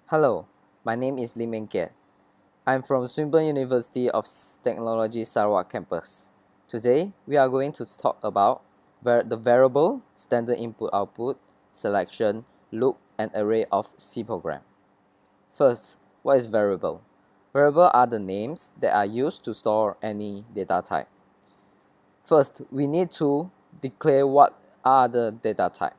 Hello, my name is Lim Eng Kiat. I'm from Swinburne University of Technology Sarawak campus. Today, we are going to talk about the variable, standard input-output, selection, loop, and array of C program. First, what is variable? Variables are the names that are used to store any data type. First, we need to declare what are the data type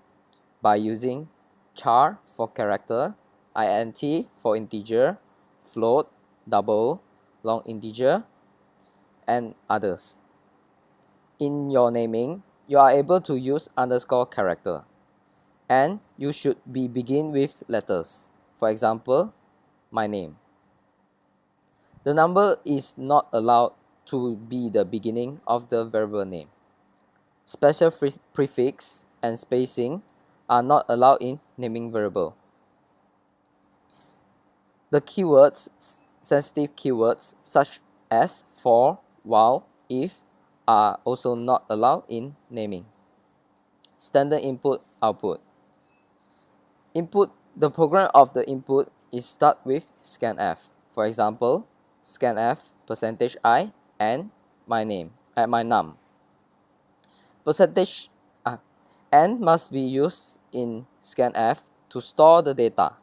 by using char for character, int for integer, float, double, long integer, and others. In your naming, you are able to use underscore character, and you should begin with letters. For example, my name. The number is not allowed to be the beginning of the variable name. Special prefix and spacing are not allowed in naming variable. The keywords, sensitive keywords such as for, while, if are also not allowed in naming. Standard input-output. The program of the input is start with scanf. For example, scanf %i and my name and my num. N must be used in scanf to store the data.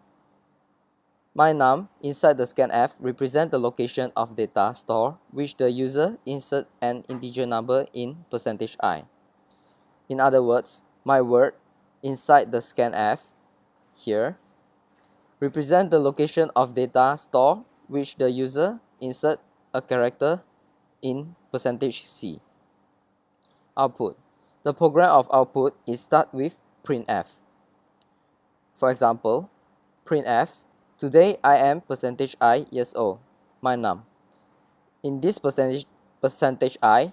My num inside the scanf represent the location of data store which the user insert an integer number in %i. In other words, my word inside the scanf here represent the location of data store which the user insert a character in %c. Output. The program of output is start with printf. For example, printf, today I am %i years old, my num. In this %i,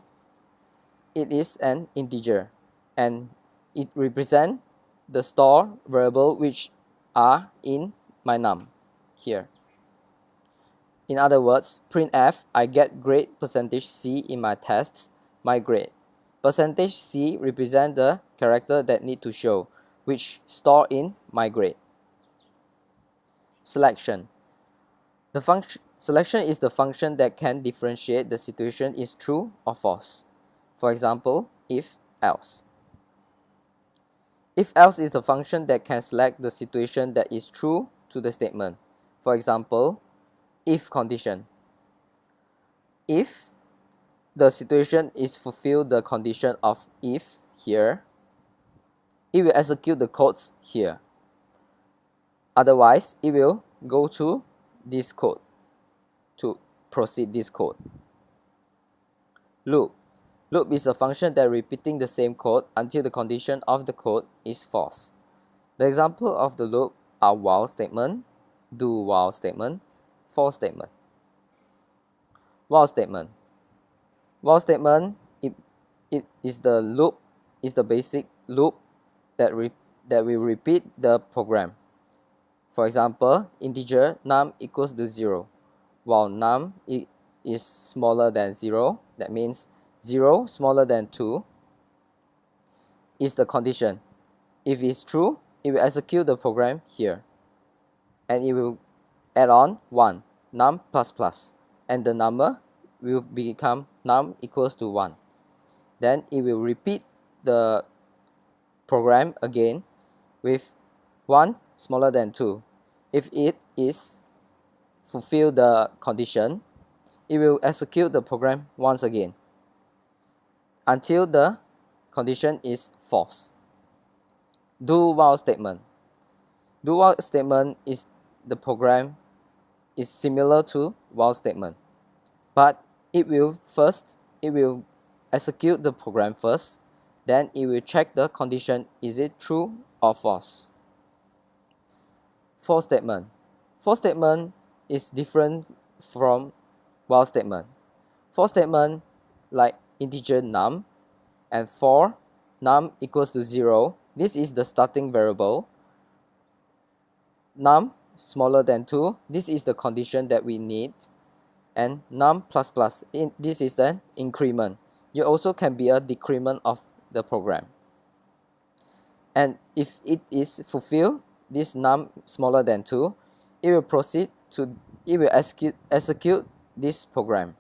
it is an integer and it represents the store variable which are in my num here. In other words, printf, I get grade %c in my tests, my grade. %c represent the character that need to show, which store in my grade. Selection. Selection is the function that can differentiate the situation is true or false. For example, if, else. If else is the function that can select the situation that is true to the statement. For example, if condition. If the situation is fulfill the condition of if here, it will execute the codes here. Otherwise, it will go to this code to proceed this code. Loop. Loop is a function that repeating the same code until the condition of the code is false. The example of the loop are while statement, do while statement, for statement. While statement. While statement it is the loop, is the basic loop that will repeat the program. For example, integer num equals to 0. While num is smaller than 0, that means 0 smaller than 2 is the condition. If it's true, it will execute the program here. And it will add on 1, num plus plus, and the number will become num equals to 1. Then it will repeat the program again with 1 smaller than 2. If it is fulfill the condition, it will execute the program once again until the condition is false. Do while statement. Do while statement is the program is similar to while statement, but it will execute the program first, then it will check the condition, is it true or false. For statement. For statement is different from while statement. For statement like integer num and for num equals to 0, this is the starting variable. Num smaller than 2, this is the condition that we need. And num plus plus, this is the increment. You also can be a decrement of the program. And if it is fulfilled, this num smaller than 2, it will execute this program.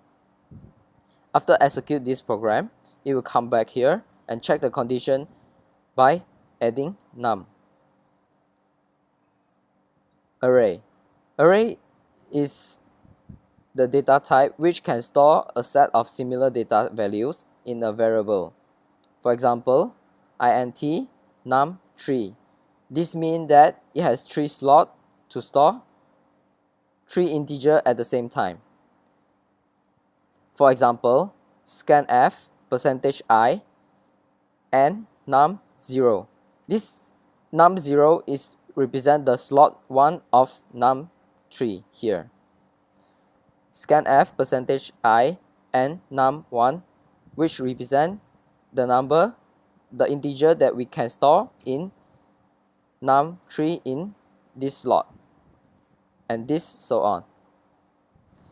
After execute this program, it will come back here and check the condition by adding num. Array. Array is the data type which can store a set of similar data values in a variable. For example, int num3. This means that it has 3 slots to store 3 integers at the same time. For example, scanf %i and num0. This num0 is represent the slot 1 of num3 here. Scanf %i and num1, which represent the integer that we can store in num3 in this slot, and this so on.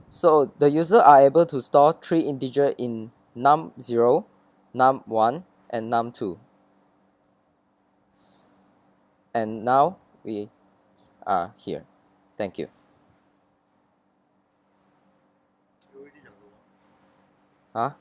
So the user are able to store 3 integers in num0, num1, and num2. And now we are here. Thank you. 啊